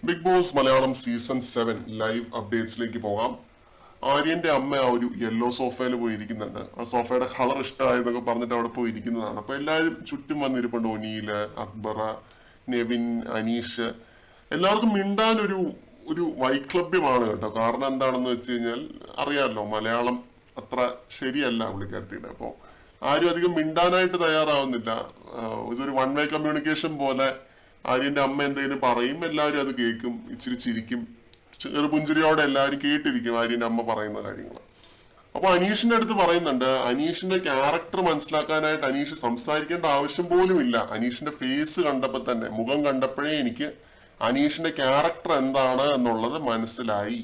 Big boss Malayalam season 7 live അപ്ഡേറ്റ്സിലേക്ക് പോകാം. ആര്യന്റെ അമ്മ ആ ഒരു യെല്ലോ സോഫയിൽ പോയി ഇരിക്കുന്നുണ്ട്. ആ സോഫയുടെ കളർ ഇഷ്ടമായെന്നൊക്കെ പറഞ്ഞിട്ട് അവിടെ പോയി ഇരിക്കുന്നതാണ്. അപ്പൊ എല്ലാവരും ചുറ്റും വന്നിരിപ്പുണ്ട്. ഒനീല്, അക്ബറ, നെവിൻ, അനീഷ്. എല്ലാവർക്കും മിണ്ടാൻ ഒരു വൈക്ലഭ്യമാണ് കേട്ടോ. കാരണം എന്താണെന്ന് വെച്ച് കഴിഞ്ഞാൽ അറിയാമല്ലോ, മലയാളം അത്ര ശരിയല്ല പുള്ളിക്കാരത്തിയുടെ. അപ്പോൾ ആരും അധികം മിണ്ടാനായിട്ട് തയ്യാറാവുന്നില്ല. ഇതൊരു വൺ വേ കമ്മ്യൂണിക്കേഷൻ പോലെ. ആര്യന്റെ അമ്മ എന്തെങ്കിലും പറയും, എല്ലാവരും അത് കേൾക്കും, ഇച്ചിരി ചിരിക്കും, ചെറുപുഞ്ചിരിയോടെ എല്ലാവരും കേട്ടിരിക്കും ആര്യന്റെ അമ്മ പറയുന്ന കാര്യങ്ങൾ. അപ്പൊ അനീഷിന്റെ അടുത്ത് പറയുന്നുണ്ട്, അനീഷിന്റെ ക്യാരക്ടർ മനസ്സിലാക്കാനായിട്ട് അനീഷ് സംസാരിക്കേണ്ട ആവശ്യം പോലും ഇല്ല. അനീഷിന്റെ ഫേസ് കണ്ടപ്പോൾ തന്നെ, മുഖം കണ്ടപ്പോഴേ എനിക്ക് അനീഷിന്റെ ക്യാരക്ടർ എന്താണ് എന്നുള്ളത് മനസ്സിലായി.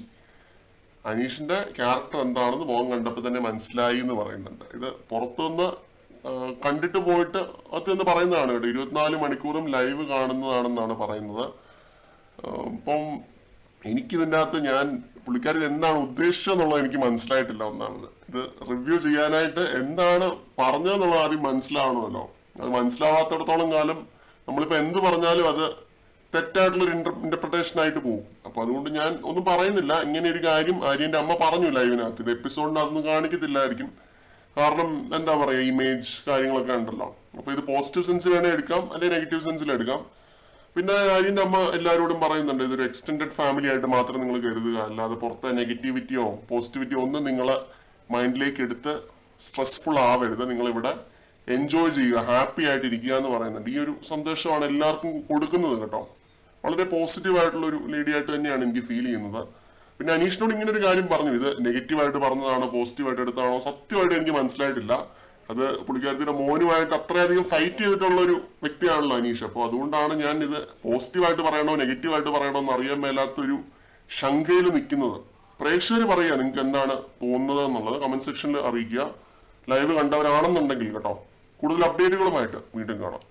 അനീഷിന്റെ ക്യാരക്ടർ എന്താണെന്ന് മുഖം കണ്ടപ്പോൾ തന്നെ മനസ്സിലായി എന്ന് പറയുന്നുണ്ട്. ഇത് പുറത്തുനിന്ന് കണ്ടിട്ട് പോയിട്ട് അതെന്ന് പറയുന്നതാണ് കേട്ടോ. 24 മണിക്കൂറും ലൈവ് കാണുന്നതാണെന്നാണ് പറയുന്നത്. ഇപ്പം എനിക്കിതിൻ്റെ അകത്ത് പുള്ളിക്കാരി എന്താണ് ഉദ്ദേശിച്ചതെന്നുള്ളത് എനിക്ക് മനസ്സിലായിട്ടില്ല. ഒന്നാമത് ഇത് റിവ്യൂ ചെയ്യാനായിട്ട് എന്താണ് പറഞ്ഞതെന്നുള്ളത് ആദ്യം മനസ്സിലാവണമല്ലോ. അത് മനസ്സിലാവാത്തിടത്തോളം കാലം നമ്മളിപ്പോൾ എന്ത് പറഞ്ഞാലും അത് തെറ്റായിട്ടുള്ളൊരു ഇന്റർപ്രിട്ടേഷൻ ആയിട്ട് പോകും. അപ്പൊ അതുകൊണ്ട് ഞാൻ ഒന്നും പറയുന്നില്ല. ഇങ്ങനെ ഒരു കാര്യം ആര്യന്റെ അമ്മ പറഞ്ഞു ലൈവിനകത്ത്. ഇത് എപ്പിസോഡിന് അതൊന്നും കാണിക്കത്തില്ലായിരിക്കും. കാരണം എന്താ പറയാ, ഇമേജ് കാര്യങ്ങളൊക്കെ ഉണ്ടല്ലോ. അപ്പൊ ഇത് പോസിറ്റീവ് സെൻസിൽ വേണേൽ എടുക്കാം, അല്ലെങ്കിൽ നെഗറ്റീവ് സെൻസിൽ എടുക്കാം. പിന്നെ ആര്യന്റെ അമ്മ എല്ലാവരോടും പറയുന്നുണ്ട്, ഇതൊരു എക്സ്റ്റെൻഡഡ് ഫാമിലി ആയിട്ട് മാത്രം നിങ്ങൾ കരുതുക, അല്ലാതെ പുറത്തെ നെഗറ്റിവിറ്റിയോ പോസിറ്റിവിറ്റിയോ ഒന്നും നിങ്ങളെ മൈൻഡിലേക്ക് എടുത്ത് സ്ട്രെസ്ഫുൾ ആവരുത്. നിങ്ങൾ ഇവിടെ എൻജോയ് ചെയ്യുക, ഹാപ്പി ആയിട്ട് ഇരിക്കുക എന്ന് പറയുന്നുണ്ട്. ഈ ഒരു സന്ദേശമാണ് എല്ലാവർക്കും കൊടുക്കുന്നത് കേട്ടോ. വളരെ പോസിറ്റീവ് ആയിട്ടുള്ള ഒരു ലേഡി ആയിട്ട് തന്നെയാണ് എനിക്ക് ഫീൽ ചെയ്യുന്നത്. പിന്നെ അനീഷിനോട് ഇങ്ങനെ ഒരു കാര്യം പറഞ്ഞു, ഇത് നെഗറ്റീവായിട്ട് പറഞ്ഞതാണോ പോസിറ്റീവായിട്ട് എടുത്താണോ സത്യമായിട്ട് എനിക്ക് മനസ്സിലായിട്ടില്ല. അത് പുള്ളിക്കാരത്തിന്റെ മോനുമായിട്ട് അത്രയധികം ഫൈറ്റ് ചെയ്തിട്ടുള്ള ഒരു വ്യക്തിയാണല്ലോ അനീഷ്. അപ്പോൾ അതുകൊണ്ടാണ് ഞാൻ ഇത് പോസിറ്റീവായിട്ട് പറയണോ നെഗറ്റീവായിട്ട് പറയണോ എന്ന് അറിയാൻ മേലാത്തൊരു ശങ്കയിൽ നിൽക്കുന്നത്. പ്രേക്ഷകർ പറയുക നിങ്ങൾക്ക് എന്താണ് തോന്നുന്നത് എന്നുള്ളത് കമന്റ് സെക്ഷനിൽ അറിയിക്കുക. ലൈവ് കണ്ടവരാണെന്നുണ്ടെങ്കിൽ കേട്ടോ. കൂടുതൽ അപ്ഡേറ്റുകളുമായിട്ട് വീണ്ടും കാണാം.